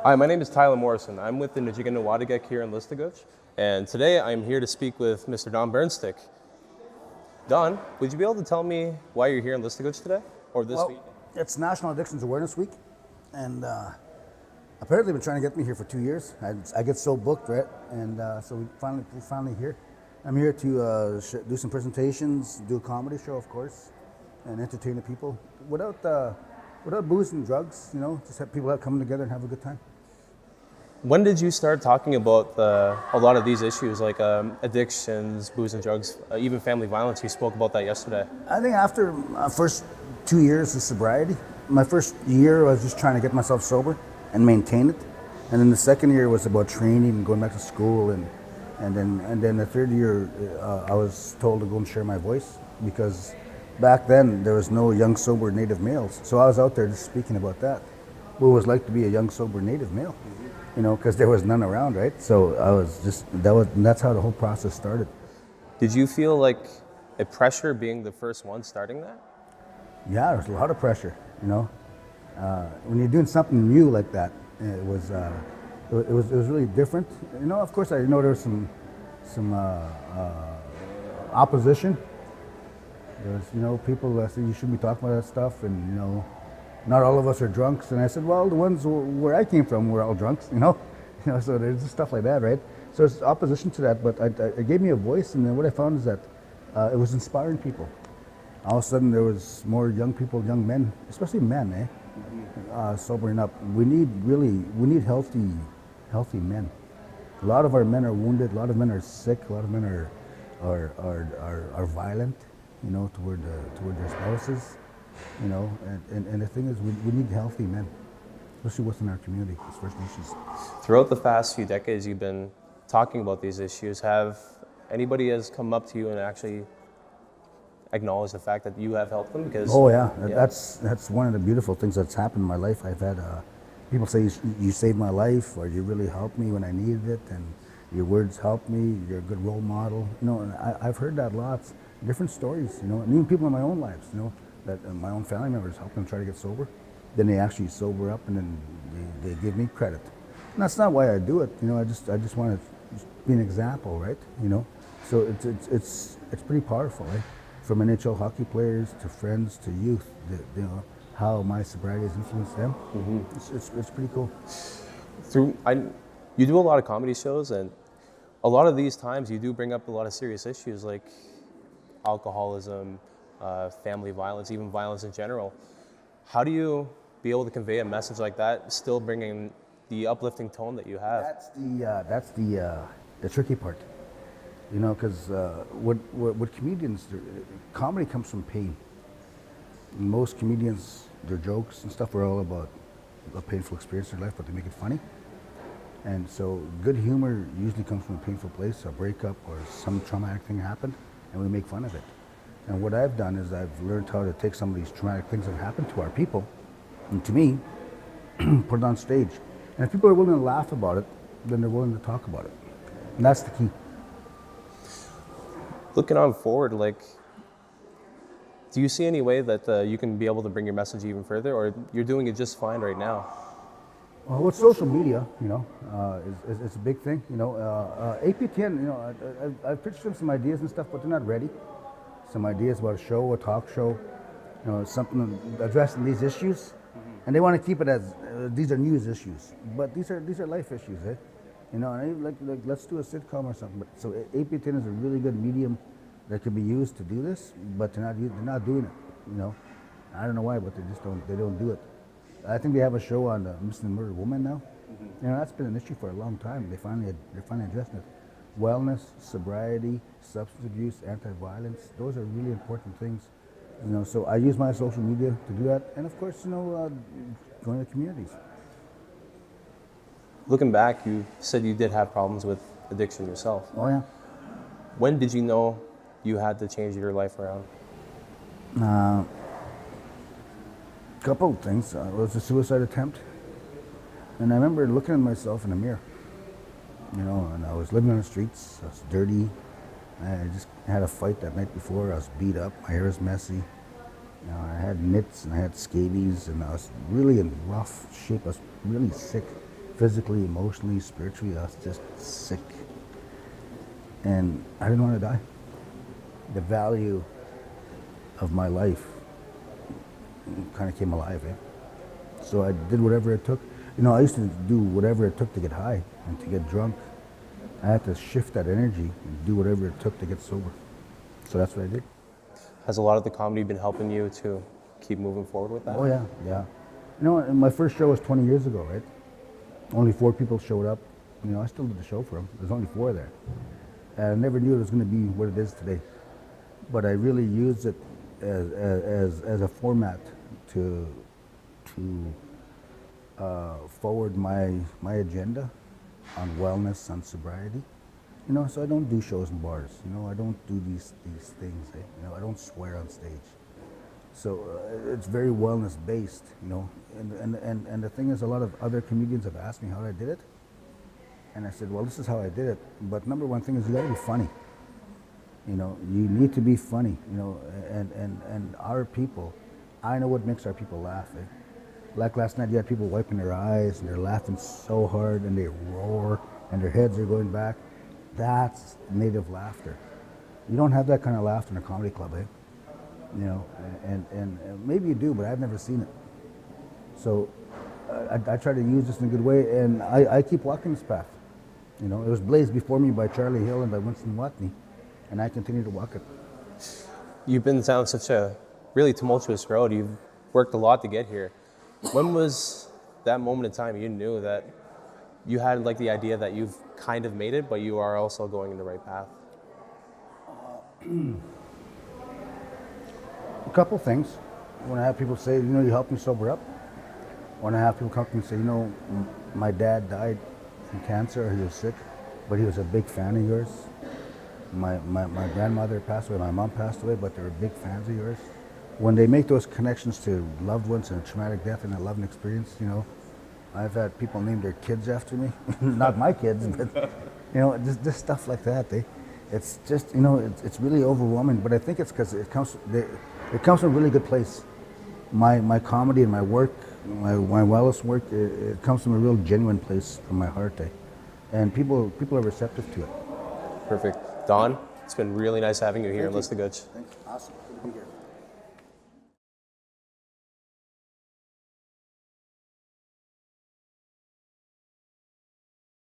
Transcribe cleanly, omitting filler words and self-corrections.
Hi, my name is Tyler Morrison. I'm with the Nujignua'tegeg here in Listuguj, and today I'm here to speak with Mr. Don Burnstick. Don, would you be able to tell me why you're here in Listuguj today, or this week? It's National Addictions Awareness Week, and apparently they've been trying to get me here for 2 years. I get so booked, right? And so we're finally here. I'm here to do some presentations, do a comedy show, of course, and entertain the people without booze and drugs. You know, just have people come together and have a good time. When did you start talking about a lot of these issues, like addictions, booze and drugs, even family violence? You spoke about that yesterday. I think after my first 2 years of sobriety, my first year I was just trying to get myself sober and maintain it, and then the second year was about training and going back to school, and then the third year I was told to go and share my voice, because back then there was no young sober Native males, so I was out there just speaking about that, what it was like to be a young sober Native male. You know, because there was none around, right? So I was just, that's how the whole process started. Did you feel like a pressure being the first one starting that? Yeah, there was a lot of pressure, you know. When you're doing something new like that, it was really different. You know, of course, I know there was some opposition. There was, you know, people that said you shouldn't be talking about that stuff, and you know, not all of us are drunks. And I said, well, the ones where I came from were all drunks, you know. So there's just stuff like that, right? So it's opposition to that, but it gave me a voice, and then what I found is that it was inspiring people. All of a sudden, there was more young people, young men, especially men, sobering up. We need healthy men. A lot of our men are wounded. A lot of men are sick. A lot of men are violent, you know, toward their spouses. You know, and the thing is, we need healthy men, especially within our community, as First Nations. Throughout the past few decades, you've been talking about these issues. Have anybody has come up to you and actually acknowledged the fact that you have helped them? Because that's one of the beautiful things that's happened in my life. I've had people say, you saved my life, or you really helped me when I needed it, and your words helped me, you're a good role model. You know, and I've heard that lots, different stories, you know, and even people in my own lives, you know, that my own family members help them try to get sober. Then they actually sober up, and then they give me credit. And that's not why I do it, you know. I just want to be an example, right? You know, so it's pretty powerful, right? From NHL hockey players to friends to youth, you know, how my sobriety has influenced them. Mm-hmm. It's pretty cool. You do a lot of comedy shows, and a lot of these times you do bring up a lot of serious issues like alcoholism, family violence, even violence in general. How do you be able to convey a message like that, still bringing the uplifting tone that you have? That's the tricky part, you know, because what comedians, comedy comes from pain. Most comedians, their jokes and stuff are all about a painful experience in their life, but they make it funny. And so good humor usually comes from a painful place, a breakup or some traumatic thing happened, and we make fun of it. And what I've done is I've learned how to take some of these traumatic things that happen to our people, and to me, put it on stage. And if people are willing to laugh about it, then they're willing to talk about it. And that's the key. Looking on forward, like, do you see any way that you can be able to bring your message even further, or you're doing it just fine right now? Well, with social media, you know, it's a big thing. You know, APTN, you know, I've pitched them some ideas and stuff, but they're not ready. Some ideas about a show, a talk show, you know, something addressing these issues, and they want to keep it as these are news issues, but these are life issues, eh? You know, and like let's do a sitcom or something. But so APTN is a really good medium that can be used to do this, but they're not doing it. You know, I don't know why, but they don't do it. I think they have a show on missing and murdered woman now. You know, that's been an issue for a long time. They're finally addressing it. Wellness, sobriety, substance abuse, anti-violence, those are really important things. You know, so I use my social media to do that, and of course, you know, going to communities. Looking back, you said you did have problems with addiction yourself. Oh yeah. When did you know you had to change your life around? Couple of things. It was a suicide attempt, and I remember looking at myself in the mirror. You know, and I was living on the streets. I was dirty. I just had a fight that night before. I was beat up. My hair was messy. You know, I had nits and I had scabies, and I was really in rough shape. I was really sick. physically, emotionally, spiritually. I was just sick. And I didn't want to die. The value of my life kind of came alive, eh? So I did whatever it took. I used to do whatever it took to get high and to get drunk. I had to shift that energy and do whatever it took to get sober. So that's what I did. Has a lot of the comedy been helping you to keep moving forward with that? Oh yeah, yeah. And my first show was 20 years ago, right? Only 4 people showed up. I still did the show for them. There's only 4 there. And I never knew it was going to be what it is today. But I really used it as a format to forward my agenda on wellness, on sobriety. So I don't do shows in bars. I don't do these things. I don't swear on stage. So it's very wellness based. And the thing is, a lot of other comedians have asked me how I did it, and I said, well, this is how I did it. But number one thing is you got to be funny. You need to be funny. And our people, I know what makes our people laugh. Like last night, you had people wiping their eyes and they're laughing so hard and they roar and their heads are going back. That's native laughter. You don't have that kind of laughter in a comedy club, and maybe you do, but I've never seen it. So I try to use this in a good way, and I keep walking this path. It was blazed before me by Charlie Hill and by Winston Watney, and I continue to walk it. You've been down such a really tumultuous road. You've worked a lot to get here. When was that moment in time you knew that you had like the idea that you've kind of made it, but you are also going in the right path? A couple things. When I have people say, you helped me sober up. When I have people come to me and say, my dad died from cancer, he was sick, but he was a big fan of yours. My grandmother passed away, my mom passed away, but they were big fans of yours. When they make those connections to loved ones and a traumatic death and a loving experience, I've had people name their kids after me. Not my kids, but, just stuff like that. It's just, it's really overwhelming, but I think it's because it comes from a really good place. My comedy and my work, my wellness work, it comes from a real genuine place from my heart. And people are receptive to it. Perfect. Don, it's been really nice having you here in Listuguj. Thanks. Awesome. Good to be here.